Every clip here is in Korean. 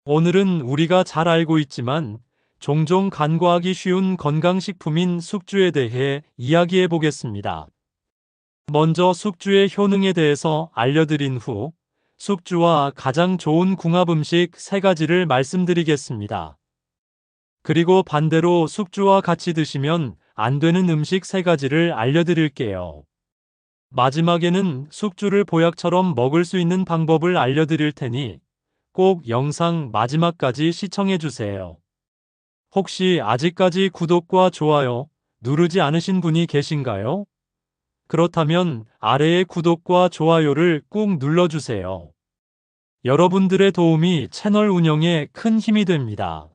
오늘은 우리가 잘 알고 있지만 종종 간과하기 쉬운 건강식품인 숙주에 대해 이야기해 보겠습니다. 먼저 숙주의 효능에 대해서 알려드린 후 숙주와 가장 좋은 궁합 음식 3가지를 말씀드리겠습니다. 그리고 반대로 숙주와 같이 드시면 안 되는 음식 3가지를 알려드릴게요. 마지막에는 숙주를 보약처럼 먹을 수 있는 방법을 알려드릴 테니 꼭 영상 마지막까지 시청해주세요. 혹시 아직까지 구독과 좋아요 누르지 않으신 분이 계신가요? 그렇다면 아래의 구독과 좋아요를 꾹 눌러주세요. 여러분들의 도움이 채널 운영에 큰 힘이 됩니다.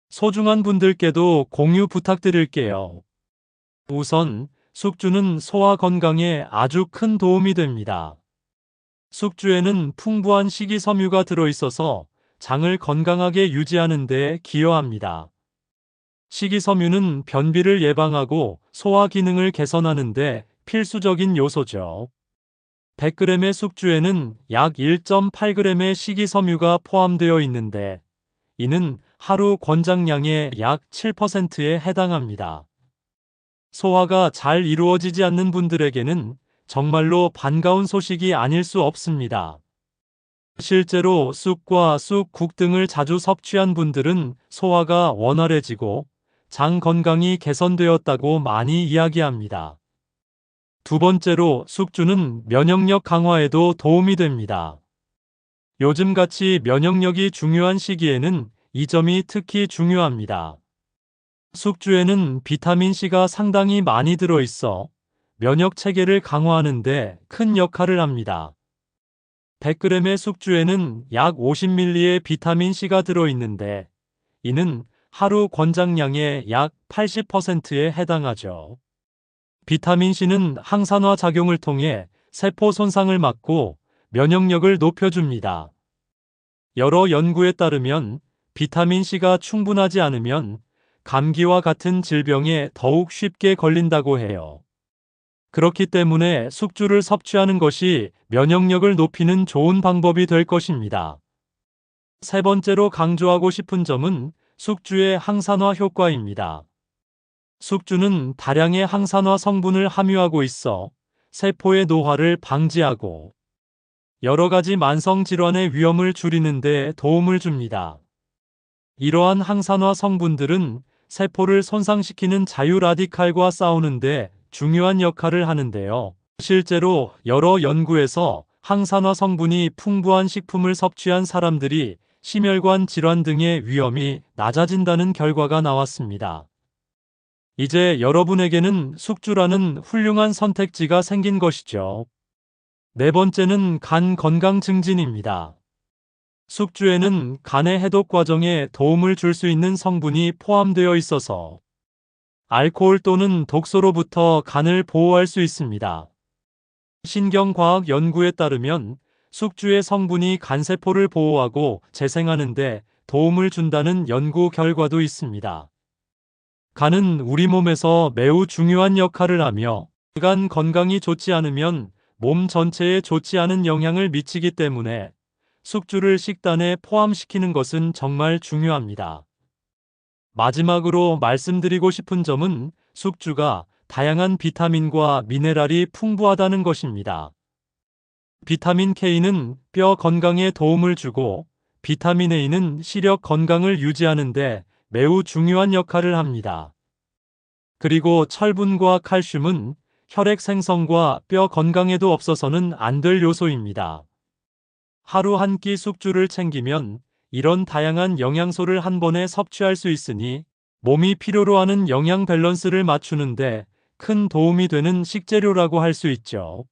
소중한 분들께도 공유 부탁드릴게요. 우선 숙주는 소화 건강에 아주 큰 도움이 됩니다. 숙주에는 풍부한 식이섬유가 들어있어서 장을 건강하게 유지하는 데 기여합니다. 식이섬유는 변비를 예방하고 소화 기능을 개선하는 데 필수적인 요소죠. 100g의 숙주에는 약 1.8g의 식이섬유가 포함되어 있는데 이는 하루 권장량의 약 7%에 해당합니다. 소화가 잘 이루어지지 않는 분들에게는 정말로 반가운 소식이 아닐 수 없습니다. 실제로 쑥과 쑥국 등을 자주 섭취한 분들은 소화가 원활해지고 장 건강이 개선되었다고 많이 이야기합니다. 두 번째로 숙주는 면역력 강화에도 도움이 됩니다. 요즘같이 면역력이 중요한 시기에는 이 점이 특히 중요합니다. 숙주에는 비타민C가 상당히 많이 들어있어 면역 체계를 강화하는 데 큰 역할을 합니다. 100g의 숙주에는 약 50ml의 비타민C가 들어있는데 이는 하루 권장량의 약 80%에 해당하죠. 비타민C는 항산화 작용을 통해 세포 손상을 막고 면역력을 높여줍니다. 여러 연구에 따르면 비타민C가 충분하지 않으면 감기와 같은 질병에 더욱 쉽게 걸린다고 해요. 그렇기 때문에 숙주를 섭취하는 것이 면역력을 높이는 좋은 방법이 될 것입니다. 세 번째로 강조하고 싶은 점은 숙주의 항산화 효과입니다. 숙주는 다량의 항산화 성분을 함유하고 있어 세포의 노화를 방지하고 여러 가지 만성 질환의 위험을 줄이는 데 도움을 줍니다. 이러한 항산화 성분들은 세포를 손상시키는 자유 라디칼과 싸우는데 중요한 역할을 하는데요. 실제로 여러 연구에서 항산화 성분이 풍부한 식품을 섭취한 사람들이 심혈관 질환 등의 위험이 낮아진다는 결과가 나왔습니다. 이제 여러분에게는 숙주라는 훌륭한 선택지가 생긴 것이죠. 네 번째는 간 건강 증진입니다. 숙주에는 간의 해독 과정에 도움을 줄 수 있는 성분이 포함되어 있어서 알코올 또는 독소로부터 간을 보호할 수 있습니다. 신경과학 연구에 따르면 숙주의 성분이 간세포를 보호하고 재생하는 데 도움을 준다는 연구 결과도 있습니다. 간은 우리 몸에서 매우 중요한 역할을 하며 간 건강이 좋지 않으면 몸 전체에 좋지 않은 영향을 미치기 때문에 숙주를 식단에 포함시키는 것은 정말 중요합니다. 마지막으로 말씀드리고 싶은 점은 숙주가 다양한 비타민과 미네랄이 풍부하다는 것입니다. 비타민 K는 뼈 건강에 도움을 주고 비타민 A는 시력 건강을 유지하는 데 매우 중요한 역할을 합니다. 그리고 철분과 칼슘은 혈액 생성과 뼈 건강에도 없어서는 안 될 요소입니다. 하루 한 끼 숙주를 챙기면 이런 다양한 영양소를 한 번에 섭취할 수 있으니 몸이 필요로 하는 영양 밸런스를 맞추는데 큰 도움이 되는 식재료라고 할 수 있죠.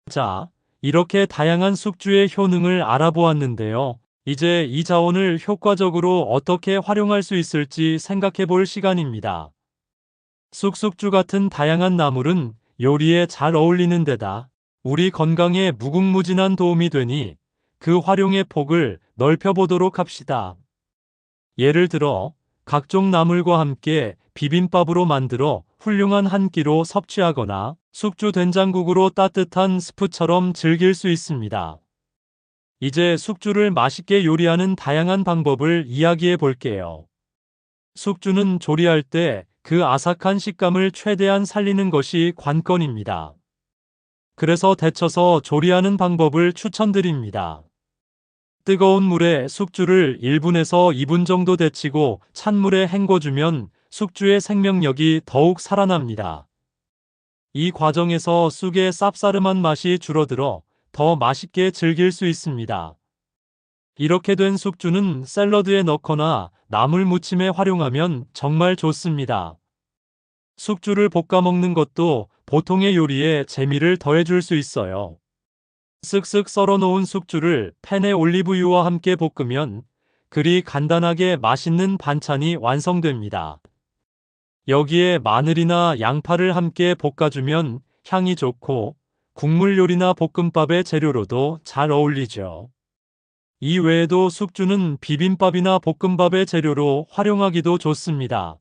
자, 이렇게 다양한 숙주의 효능을 알아보았는데요. 이제 이 자원을 효과적으로 어떻게 활용할 수 있을지 생각해 볼 시간입니다. 쑥쑥주 같은 다양한 나물은 요리에 잘 어울리는 데다 우리 건강에 무궁무진한 도움이 되니 그 활용의 폭을 넓혀보도록 합시다. 예를 들어 각종 나물과 함께 비빔밥으로 만들어 훌륭한 한 끼로 섭취하거나 숙주 된장국으로 따뜻한 스프처럼 즐길 수 있습니다. 이제 숙주를 맛있게 요리하는 다양한 방법을 이야기해 볼게요. 숙주는 조리할 때 그 아삭한 식감을 최대한 살리는 것이 관건입니다. 그래서 데쳐서 조리하는 방법을 추천드립니다. 뜨거운 물에 숙주를 1분에서 2분 정도 데치고 찬물에 헹궈주면 숙주의 생명력이 더욱 살아납니다. 이 과정에서 쑥의 쌉싸름한 맛이 줄어들어 더 맛있게 즐길 수 있습니다. 이렇게 된 숙주는 샐러드에 넣거나 나물 무침에 활용하면 정말 좋습니다. 숙주를 볶아 먹는 것도 보통의 요리에 재미를 더해줄 수 있어요. 쓱쓱 썰어 놓은 숙주를 팬에 올리브유와 함께 볶으면 그리 간단하게 맛있는 반찬이 완성됩니다. 여기에 마늘이나 양파를 함께 볶아주면 향이 좋고 국물 요리나 볶음밥의 재료로도 잘 어울리죠. 이 외에도 숙주는 비빔밥이나 볶음밥의 재료로 활용하기도 좋습니다.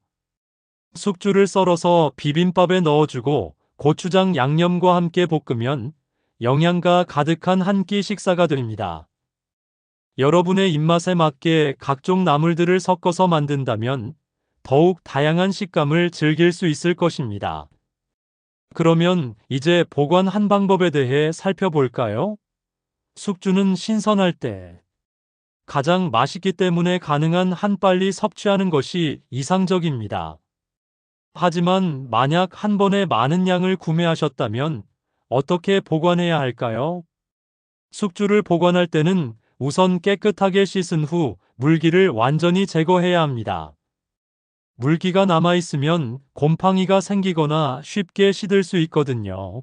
숙주를 썰어서 비빔밥에 넣어주고 고추장 양념과 함께 볶으면 영양가 가득한 한 끼 식사가 됩니다. 여러분의 입맛에 맞게 각종 나물들을 섞어서 만든다면 더욱 다양한 식감을 즐길 수 있을 것입니다. 그러면 이제 보관한 방법에 대해 살펴볼까요? 숙주는 신선할 때 가장 맛있기 때문에 가능한 한 빨리 섭취하는 것이 이상적입니다. 하지만 만약 한 번에 많은 양을 구매하셨다면 어떻게 보관해야 할까요? 숙주를 보관할 때는 우선 깨끗하게 씻은 후 물기를 완전히 제거해야 합니다. 물기가 남아있으면 곰팡이가 생기거나 쉽게 시들 수 있거든요.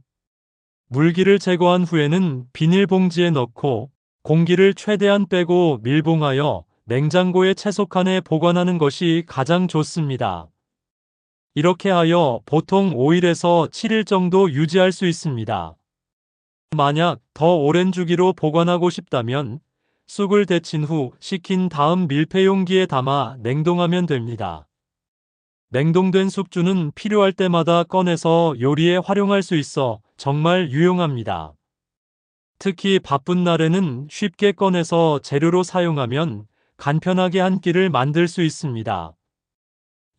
물기를 제거한 후에는 비닐봉지에 넣고 공기를 최대한 빼고 밀봉하여 냉장고의 채소칸에 보관하는 것이 가장 좋습니다. 이렇게 하여 보통 5일에서 7일 정도 유지할 수 있습니다. 만약 더 오랜 주기로 보관하고 싶다면 쑥을 데친 후 식힌 다음 밀폐 용기에 담아 냉동하면 됩니다. 냉동된 숙주는 필요할 때마다 꺼내서 요리에 활용할 수 있어 정말 유용합니다. 특히 바쁜 날에는 쉽게 꺼내서 재료로 사용하면 간편하게 한 끼를 만들 수 있습니다.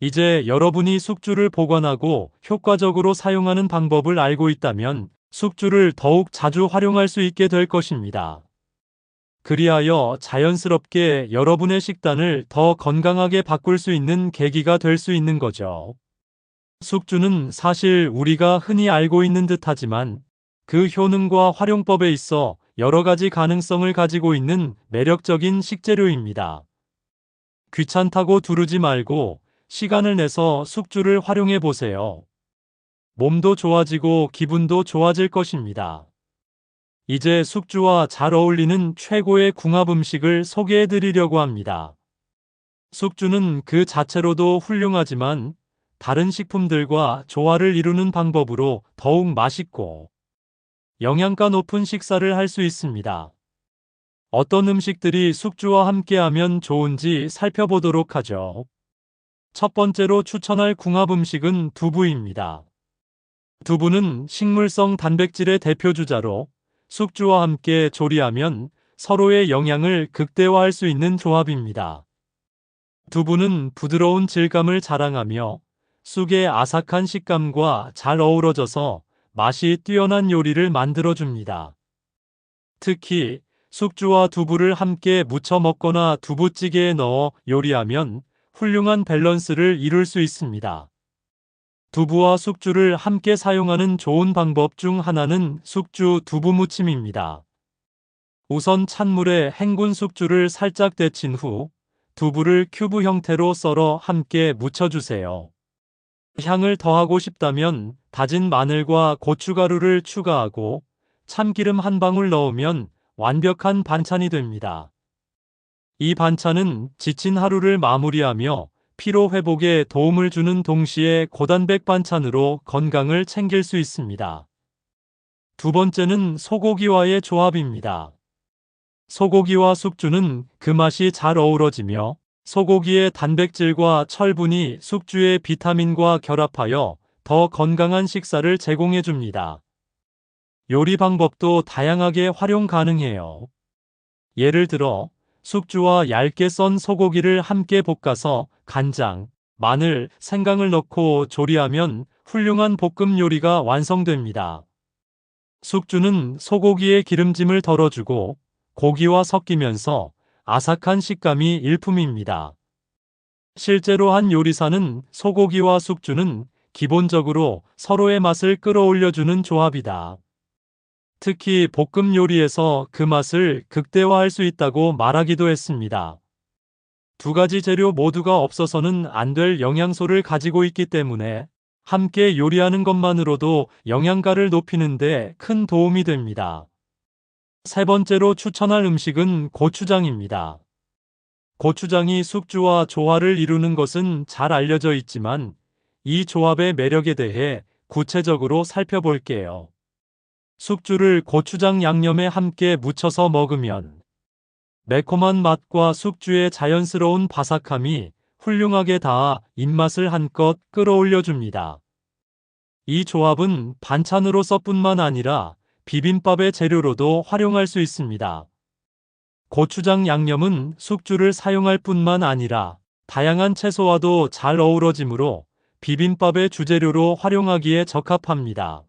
이제 여러분이 숙주를 보관하고 효과적으로 사용하는 방법을 알고 있다면 숙주를 더욱 자주 활용할 수 있게 될 것입니다. 그리하여 자연스럽게 여러분의 식단을 더 건강하게 바꿀 수 있는 계기가 될 수 있는 거죠. 숙주는 사실 우리가 흔히 알고 있는 듯하지만 그 효능과 활용법에 있어 여러 가지 가능성을 가지고 있는 매력적인 식재료입니다. 귀찮다고 두르지 말고 시간을 내서 숙주를 활용해 보세요. 몸도 좋아지고 기분도 좋아질 것입니다. 이제 숙주와 잘 어울리는 최고의 궁합 음식을 소개해 드리려고 합니다. 숙주는 그 자체로도 훌륭하지만 다른 식품들과 조화를 이루는 방법으로 더욱 맛있고 영양가 높은 식사를 할 수 있습니다. 어떤 음식들이 숙주와 함께하면 좋은지 살펴보도록 하죠. 첫 번째로 추천할 궁합 음식은 두부입니다. 두부는 식물성 단백질의 대표 주자로 숙주와 함께 조리하면 서로의 영양을 극대화할 수 있는 조합입니다. 두부는 부드러운 질감을 자랑하며 쑥의 아삭한 식감과 잘 어우러져서 맛이 뛰어난 요리를 만들어줍니다. 특히 숙주와 두부를 함께 무쳐 먹거나 두부찌개에 넣어 요리하면 훌륭한 밸런스를 이룰 수 있습니다. 두부와 숙주를 함께 사용하는 좋은 방법 중 하나는 숙주 두부 무침입니다. 우선 찬물에 헹군 숙주를 살짝 데친 후 두부를 큐브 형태로 썰어 함께 무쳐주세요. 향을 더하고 싶다면 다진 마늘과 고춧가루를 추가하고 참기름 한 방울 넣으면 완벽한 반찬이 됩니다. 이 반찬은 지친 하루를 마무리하며 피로 회복에 도움을 주는 동시에 고단백 반찬으로 건강을 챙길 수 있습니다. 두 번째는 소고기와의 조합입니다. 소고기와 숙주는 그 맛이 잘 어우러지며 소고기의 단백질과 철분이 숙주의 비타민과 결합하여 더 건강한 식사를 제공해 줍니다. 요리 방법도 다양하게 활용 가능해요. 예를 들어 숙주와 얇게 썬 소고기를 함께 볶아서 간장, 마늘, 생강을 넣고 조리하면 훌륭한 볶음 요리가 완성됩니다. 숙주는 소고기의 기름짐을 덜어주고 고기와 섞이면서 아삭한 식감이 일품입니다. 실제로 한 요리사는 소고기와 숙주는 기본적으로 서로의 맛을 끌어올려주는 조합이다. 특히 볶음 요리에서 그 맛을 극대화할 수 있다고 말하기도 했습니다. 두 가지 재료 모두가 없어서는 안 될 영양소를 가지고 있기 때문에 함께 요리하는 것만으로도 영양가를 높이는 데 큰 도움이 됩니다. 세 번째로 추천할 음식은 고추장입니다. 고추장이 숙주와 조화를 이루는 것은 잘 알려져 있지만 이 조합의 매력에 대해 구체적으로 살펴볼게요. 숙주를 고추장 양념에 함께 무쳐서 먹으면 매콤한 맛과 숙주의 자연스러운 바삭함이 훌륭하게 닿아 입맛을 한껏 끌어올려줍니다. 이 조합은 반찬으로서뿐만 아니라 비빔밥의 재료로도 활용할 수 있습니다. 고추장 양념은 숙주를 사용할 뿐만 아니라 다양한 채소와도 잘 어우러지므로 비빔밥의 주재료로 활용하기에 적합합니다.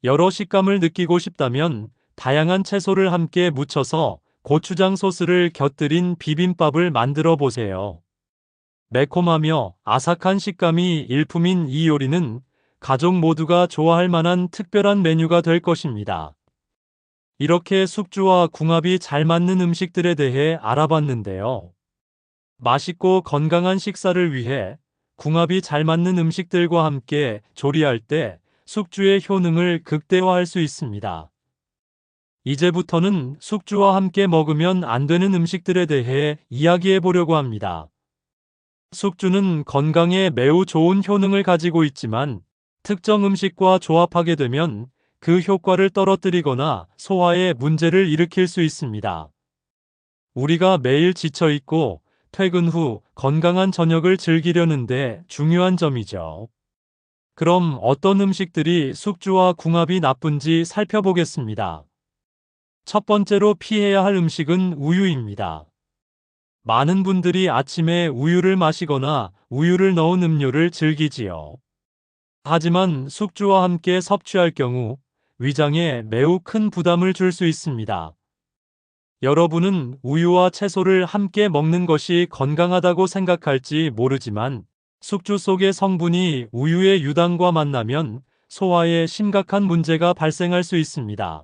여러 식감을 느끼고 싶다면 다양한 채소를 함께 무쳐서 고추장 소스를 곁들인 비빔밥을 만들어 보세요. 매콤하며 아삭한 식감이 일품인 이 요리는 가족 모두가 좋아할 만한 특별한 메뉴가 될 것입니다. 이렇게 숙주와 궁합이 잘 맞는 음식들에 대해 알아봤는데요. 맛있고 건강한 식사를 위해 궁합이 잘 맞는 음식들과 함께 조리할 때 숙주의 효능을 극대화할 수 있습니다. 이제부터는 숙주와 함께 먹으면 안 되는 음식들에 대해 이야기해 보려고 합니다. 숙주는 건강에 매우 좋은 효능을 가지고 있지만 특정 음식과 조합하게 되면 그 효과를 떨어뜨리거나 소화에 문제를 일으킬 수 있습니다. 우리가 매일 지쳐 있고 퇴근 후 건강한 저녁을 즐기려는데 중요한 점이죠. 그럼 어떤 음식들이 숙주와 궁합이 나쁜지 살펴보겠습니다. 첫 번째로 피해야 할 음식은 우유입니다. 많은 분들이 아침에 우유를 마시거나 우유를 넣은 음료를 즐기지요. 하지만 숙주와 함께 섭취할 경우 위장에 매우 큰 부담을 줄 수 있습니다. 여러분은 우유와 채소를 함께 먹는 것이 건강하다고 생각할지 모르지만 숙주 속의 성분이 우유의 유당과 만나면 소화에 심각한 문제가 발생할 수 있습니다.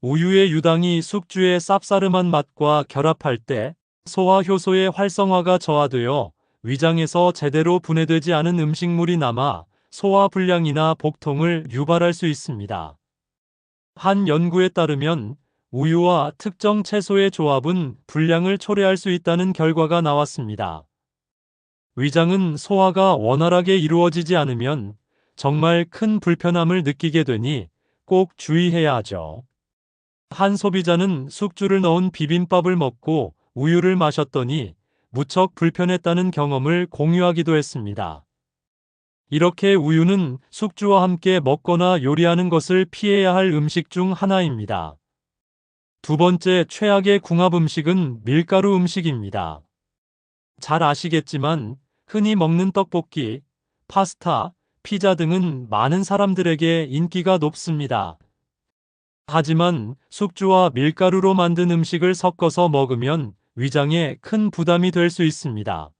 우유의 유당이 숙주의 쌉싸름한 맛과 결합할 때 소화 효소의 활성화가 저하되어 위장에서 제대로 분해되지 않은 음식물이 남아 소화 불량이나 복통을 유발할 수 있습니다. 한 연구에 따르면 우유와 특정 채소의 조합은 불량을 초래할 수 있다는 결과가 나왔습니다. 위장은 소화가 원활하게 이루어지지 않으면 정말 큰 불편함을 느끼게 되니 꼭 주의해야 하죠. 한 소비자는 숙주를 넣은 비빔밥을 먹고 우유를 마셨더니 무척 불편했다는 경험을 공유하기도 했습니다. 이렇게 우유는 숙주와 함께 먹거나 요리하는 것을 피해야 할 음식 중 하나입니다. 두 번째 최악의 궁합 음식은 밀가루 음식입니다. 잘 아시겠지만 흔히 먹는 떡볶이, 파스타, 피자 등은 많은 사람들에게 인기가 높습니다. 하지만 숙주와 밀가루로 만든 음식을 섞어서 먹으면 위장에 큰 부담이 될 수 있습니다.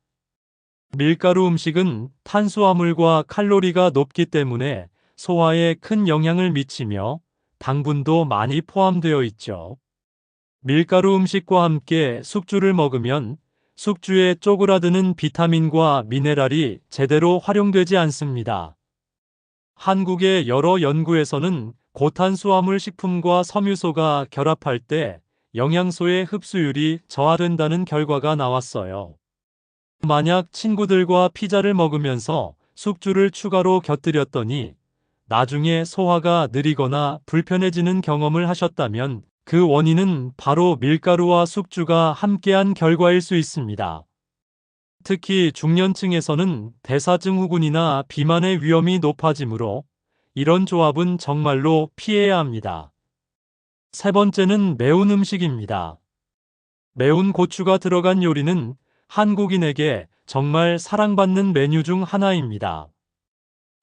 밀가루 음식은 탄수화물과 칼로리가 높기 때문에 소화에 큰 영향을 미치며 당분도 많이 포함되어 있죠. 밀가루 음식과 함께 숙주를 먹으면 숙주에 쪼그라드는 비타민과 미네랄이 제대로 활용되지 않습니다. 한국의 여러 연구에서는 고탄수화물 식품과 섬유소가 결합할 때 영양소의 흡수율이 저하된다는 결과가 나왔어요. 만약 친구들과 피자를 먹으면서 숙주를 추가로 곁들였더니 나중에 소화가 느리거나 불편해지는 경험을 하셨다면 그 원인은 바로 밀가루와 숙주가 함께한 결과일 수 있습니다. 특히 중년층에서는 대사증후군이나 비만의 위험이 높아지므로 이런 조합은 정말로 피해야 합니다. 세 번째는 매운 음식입니다. 매운 고추가 들어간 요리는 한국인에게 정말 사랑받는 메뉴 중 하나입니다.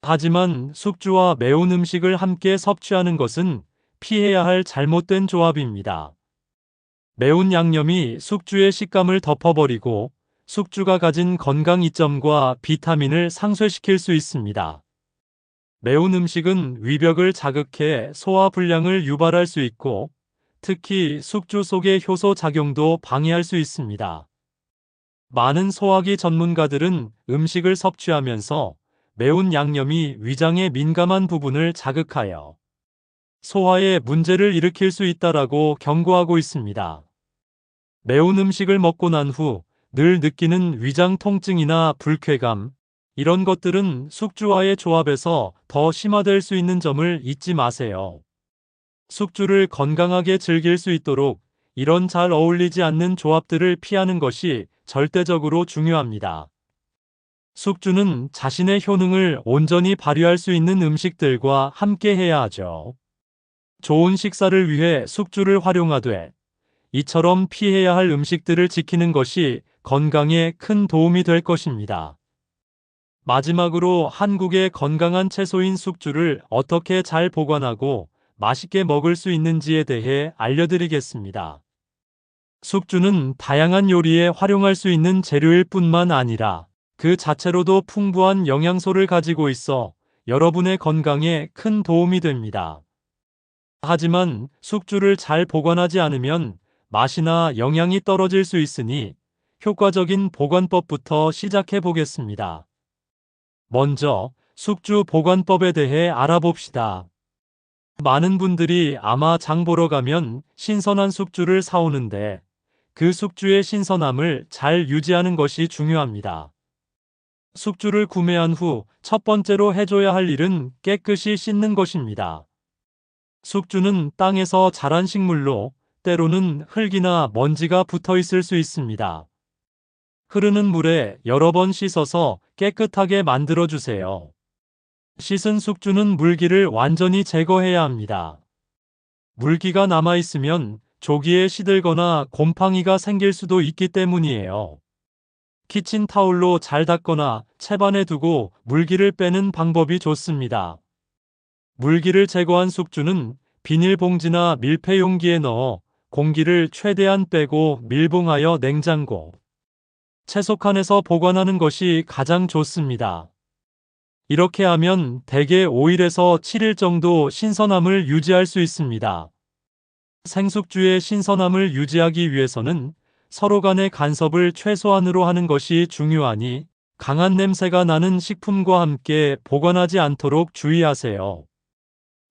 하지만 숙주와 매운 음식을 함께 섭취하는 것은 피해야 할 잘못된 조합입니다. 매운 양념이 숙주의 식감을 덮어버리고 숙주가 가진 건강 이점과 비타민을 상쇄시킬 수 있습니다. 매운 음식은 위벽을 자극해 소화 불량을 유발할 수 있고 특히 숙주 속의 효소 작용도 방해할 수 있습니다. 많은 소화기 전문가들은 음식을 섭취하면서 매운 양념이 위장의 민감한 부분을 자극하여 소화에 문제를 일으킬 수 있다라고 경고하고 있습니다. 매운 음식을 먹고 난 후 늘 느끼는 위장 통증이나 불쾌감, 이런 것들은 숙주와의 조합에서 더 심화될 수 있는 점을 잊지 마세요. 숙주를 건강하게 즐길 수 있도록 이런 잘 어울리지 않는 조합들을 피하는 것이 절대적으로 중요합니다. 숙주는 자신의 효능을 온전히 발휘할 수 있는 음식들과 함께 해야 하죠. 좋은 식사를 위해 숙주를 활용하되 이처럼 피해야 할 음식들을 지키는 것이 건강에 큰 도움이 될 것입니다. 마지막으로 한국의 건강한 채소인 숙주를 어떻게 잘 보관하고 맛있게 먹을 수 있는지에 대해 알려드리겠습니다. 숙주는 다양한 요리에 활용할 수 있는 재료일 뿐만 아니라 그 자체로도 풍부한 영양소를 가지고 있어 여러분의 건강에 큰 도움이 됩니다. 하지만 숙주를 잘 보관하지 않으면 맛이나 영양이 떨어질 수 있으니 효과적인 보관법부터 시작해 보겠습니다. 먼저 숙주 보관법에 대해 알아봅시다. 많은 분들이 아마 장 보러 가면 신선한 숙주를 사오는데 그 숙주의 신선함을 잘 유지하는 것이 중요합니다. 숙주를 구매한 후 첫 번째로 해줘야 할 일은 깨끗이 씻는 것입니다. 숙주는 땅에서 자란 식물로 때로는 흙이나 먼지가 붙어 있을 수 있습니다. 흐르는 물에 여러 번 씻어서 깨끗하게 만들어 주세요. 씻은 숙주는 물기를 완전히 제거해야 합니다. 물기가 남아있으면 조기에 시들거나 곰팡이가 생길 수도 있기 때문이에요. 키친타올로 잘 닦거나 채반에 두고 물기를 빼는 방법이 좋습니다. 물기를 제거한 숙주는 비닐봉지나 밀폐용기에 넣어 공기를 최대한 빼고 밀봉하여 냉장고, 채소칸에서 보관하는 것이 가장 좋습니다. 이렇게 하면 대개 5일에서 7일 정도 신선함을 유지할 수 있습니다. 생숙주의 신선함을 유지하기 위해서는 서로 간의 간섭을 최소한으로 하는 것이 중요하니 강한 냄새가 나는 식품과 함께 보관하지 않도록 주의하세요.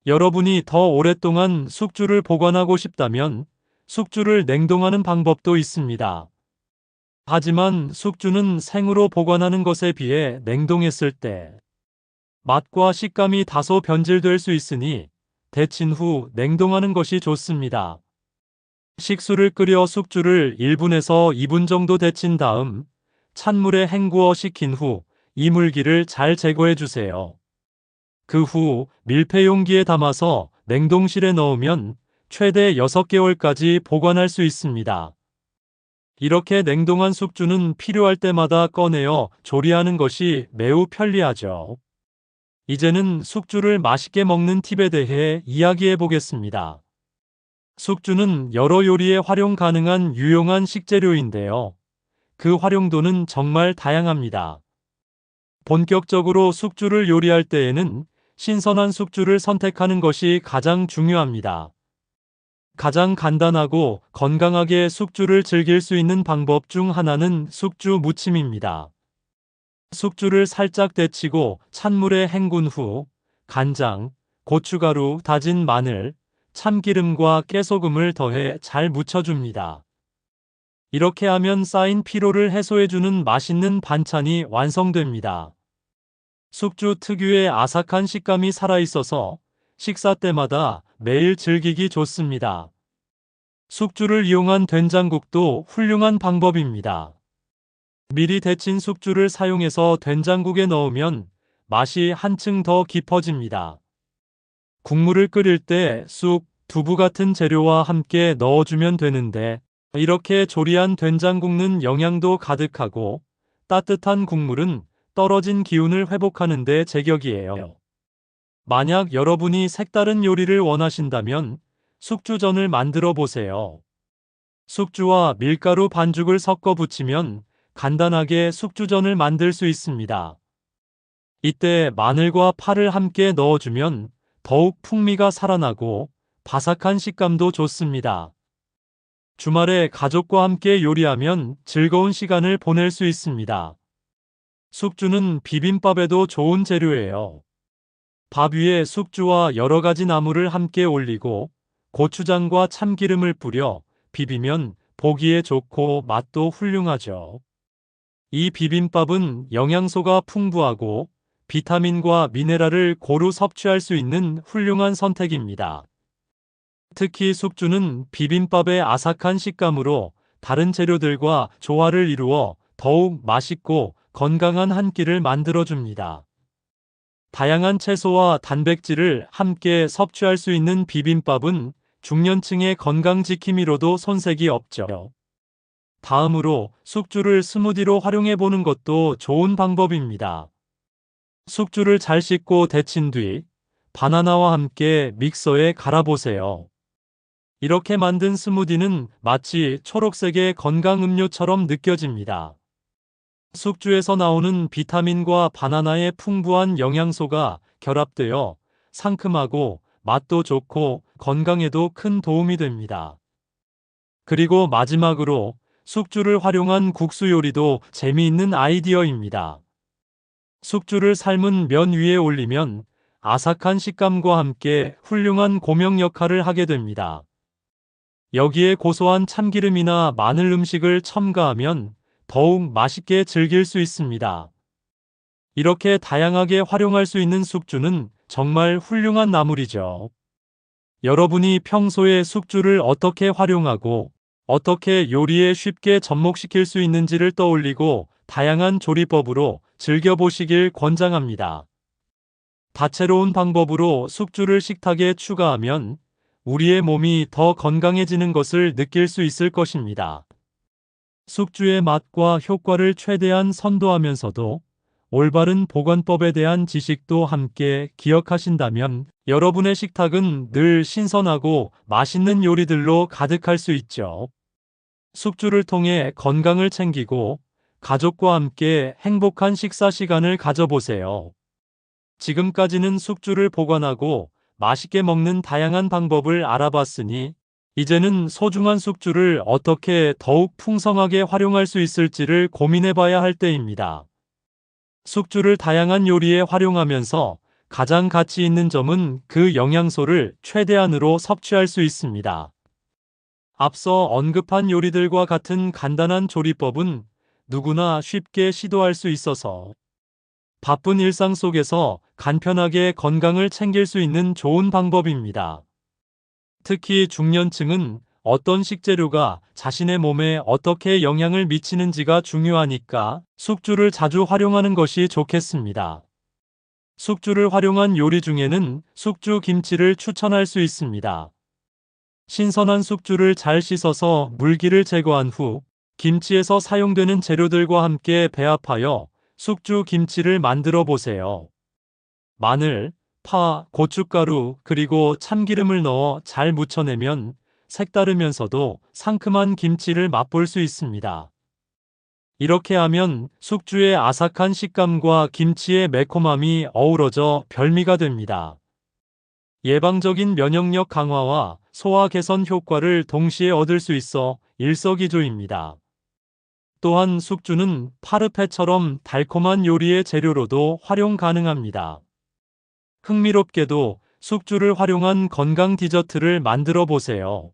여러분이 더 오랫동안 숙주를 보관하고 싶다면 숙주를 냉동하는 방법도 있습니다. 하지만 숙주는 생으로 보관하는 것에 비해 냉동했을 때 맛과 식감이 다소 변질될 수 있으니 데친 후 냉동하는 것이 좋습니다. 식수를 끓여 숙주를 1분에서 2분 정도 데친 다음 찬물에 헹구어 식힌 후 이물기를 잘 제거해 주세요. 그 후 밀폐용기에 담아서 냉동실에 넣으면 최대 6개월까지 보관할 수 있습니다. 이렇게 냉동한 숙주는 필요할 때마다 꺼내어 조리하는 것이 매우 편리하죠. 이제는 숙주를 맛있게 먹는 팁에 대해 이야기해 보겠습니다. 숙주는 여러 요리에 활용 가능한 유용한 식재료인데요. 그 활용도는 정말 다양합니다. 본격적으로 숙주를 요리할 때에는 신선한 숙주를 선택하는 것이 가장 중요합니다. 가장 간단하고 건강하게 숙주를 즐길 수 있는 방법 중 하나는 숙주 무침입니다. 숙주를 살짝 데치고 찬물에 헹군 후 간장, 고춧가루, 다진 마늘, 참기름과 깨소금을 더해 잘 무쳐줍니다. 이렇게 하면 쌓인 피로를 해소해주는 맛있는 반찬이 완성됩니다. 숙주 특유의 아삭한 식감이 살아있어서 식사 때마다 매일 즐기기 좋습니다. 숙주를 이용한 된장국도 훌륭한 방법입니다. 미리 데친 숙주를 사용해서 된장국에 넣으면 맛이 한층 더 깊어집니다. 국물을 끓일 때 쑥, 두부 같은 재료와 함께 넣어주면 되는데, 이렇게 조리한 된장국는 영양도 가득하고 따뜻한 국물은 떨어진 기운을 회복하는 데 제격이에요. 만약 여러분이 색다른 요리를 원하신다면 숙주전을 만들어 보세요. 숙주와 밀가루 반죽을 섞어 부치면 간단하게 숙주전을 만들 수 있습니다. 이때 마늘과 파를 함께 넣어주면 더욱 풍미가 살아나고 바삭한 식감도 좋습니다. 주말에 가족과 함께 요리하면 즐거운 시간을 보낼 수 있습니다. 숙주는 비빔밥에도 좋은 재료예요. 밥 위에 숙주와 여러 가지 나물을 함께 올리고 고추장과 참기름을 뿌려 비비면 보기에 좋고 맛도 훌륭하죠. 이 비빔밥은 영양소가 풍부하고 비타민과 미네랄을 고루 섭취할 수 있는 훌륭한 선택입니다. 특히 숙주는 비빔밥의 아삭한 식감으로 다른 재료들과 조화를 이루어 더욱 맛있고 건강한 한 끼를 만들어줍니다. 다양한 채소와 단백질을 함께 섭취할 수 있는 비빔밥은 중년층의 건강 지킴이로도 손색이 없죠. 다음으로 숙주를 스무디로 활용해 보는 것도 좋은 방법입니다. 숙주를 잘 씻고 데친 뒤 바나나와 함께 믹서에 갈아보세요. 이렇게 만든 스무디는 마치 초록색의 건강 음료처럼 느껴집니다. 숙주에서 나오는 비타민과 바나나의 풍부한 영양소가 결합되어 상큼하고 맛도 좋고 건강에도 큰 도움이 됩니다. 그리고 마지막으로 숙주를 활용한 국수 요리도 재미있는 아이디어입니다. 숙주를 삶은 면 위에 올리면 아삭한 식감과 함께 훌륭한 고명 역할을 하게 됩니다. 여기에 고소한 참기름이나 마늘 음식을 첨가하면 더욱 맛있게 즐길 수 있습니다. 이렇게 다양하게 활용할 수 있는 숙주는 정말 훌륭한 나물이죠. 여러분이 평소에 숙주를 어떻게 활용하고 어떻게 요리에 쉽게 접목시킬 수 있는지를 떠올리고 다양한 조리법으로 즐겨보시길 권장합니다. 다채로운 방법으로 숙주를 식탁에 추가하면 우리의 몸이 더 건강해지는 것을 느낄 수 있을 것입니다. 숙주의 맛과 효과를 최대한 선도하면서도 올바른 보관법에 대한 지식도 함께 기억하신다면 여러분의 식탁은 늘 신선하고 맛있는 요리들로 가득할 수 있죠. 숙주를 통해 건강을 챙기고 가족과 함께 행복한 식사 시간을 가져보세요. 지금까지는 숙주를 보관하고 맛있게 먹는 다양한 방법을 알아봤으니 이제는 소중한 숙주를 어떻게 더욱 풍성하게 활용할 수 있을지를 고민해봐야 할 때입니다. 숙주를 다양한 요리에 활용하면서 가장 가치 있는 점은 그 영양소를 최대한으로 섭취할 수 있습니다. 앞서 언급한 요리들과 같은 간단한 조리법은 누구나 쉽게 시도할 수 있어서 바쁜 일상 속에서 간편하게 건강을 챙길 수 있는 좋은 방법입니다. 특히 중년층은 어떤 식재료가 자신의 몸에 어떻게 영향을 미치는지가 중요하니까 숙주를 자주 활용하는 것이 좋겠습니다. 숙주를 활용한 요리 중에는 숙주 김치를 추천할 수 있습니다. 신선한 숙주를 잘 씻어서 물기를 제거한 후 김치에서 사용되는 재료들과 함께 배합하여 숙주 김치를 만들어 보세요. 마늘, 파, 고춧가루, 그리고 참기름을 넣어 잘 무쳐내면 색다르면서도 상큼한 김치를 맛볼 수 있습니다. 이렇게 하면 숙주의 아삭한 식감과 김치의 매콤함이 어우러져 별미가 됩니다. 예방적인 면역력 강화와 소화 개선 효과를 동시에 얻을 수 있어 일석이조입니다. 또한 숙주는 파르페처럼 달콤한 요리의 재료로도 활용 가능합니다. 흥미롭게도 숙주를 활용한 건강 디저트를 만들어 보세요.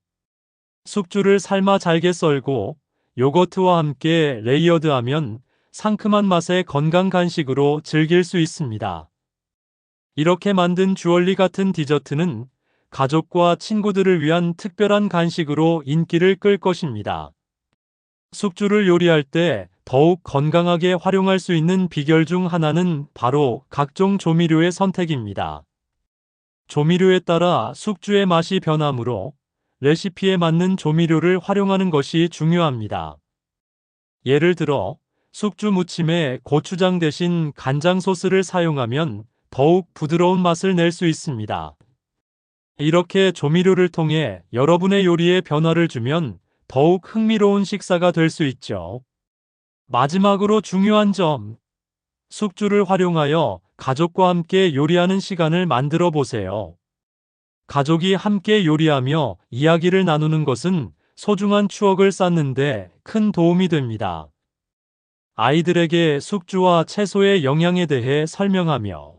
숙주를 삶아 잘게 썰고 요거트와 함께 레이어드하면 상큼한 맛의 건강 간식으로 즐길 수 있습니다. 이렇게 만든 주얼리 같은 디저트는 가족과 친구들을 위한 특별한 간식으로 인기를 끌 것입니다. 숙주를 요리할 때 더욱 건강하게 활용할 수 있는 비결 중 하나는 바로 각종 조미료의 선택입니다. 조미료에 따라 숙주의 맛이 변하므로 레시피에 맞는 조미료를 활용하는 것이 중요합니다. 예를 들어 숙주 무침에 고추장 대신 간장 소스를 사용하면 더욱 부드러운 맛을 낼 수 있습니다. 이렇게 조미료를 통해 여러분의 요리에 변화를 주면 더욱 흥미로운 식사가 될 수 있죠. 마지막으로 중요한 점, 숙주를 활용하여 가족과 함께 요리하는 시간을 만들어 보세요. 가족이 함께 요리하며 이야기를 나누는 것은 소중한 추억을 쌓는데 큰 도움이 됩니다. 아이들에게 숙주와 채소의 영양에 대해 설명하며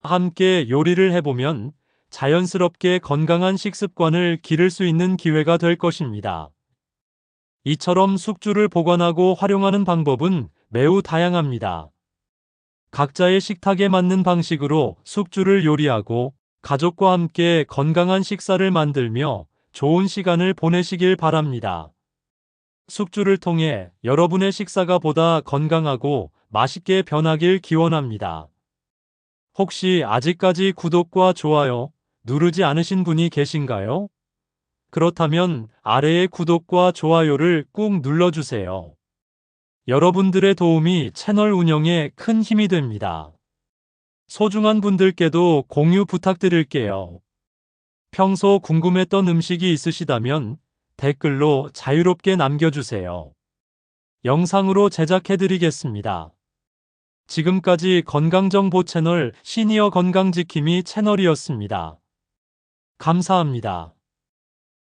함께 요리를 해보면 자연스럽게 건강한 식습관을 기를 수 있는 기회가 될 것입니다. 이처럼 숙주를 보관하고 활용하는 방법은 매우 다양합니다. 각자의 식탁에 맞는 방식으로 숙주를 요리하고 가족과 함께 건강한 식사를 만들며 좋은 시간을 보내시길 바랍니다. 숙주를 통해 여러분의 식사가 보다 건강하고 맛있게 변하길 기원합니다. 혹시 아직까지 구독과 좋아요 누르지 않으신 분이 계신가요? 그렇다면 아래의 구독과 좋아요를 꾹 눌러주세요. 여러분들의 도움이 채널 운영에 큰 힘이 됩니다. 소중한 분들께도 공유 부탁드릴게요. 평소 궁금했던 음식이 있으시다면 댓글로 자유롭게 남겨주세요. 영상으로 제작해드리겠습니다. 지금까지 건강정보 채널 시니어 건강지킴이 채널이었습니다. 감사합니다.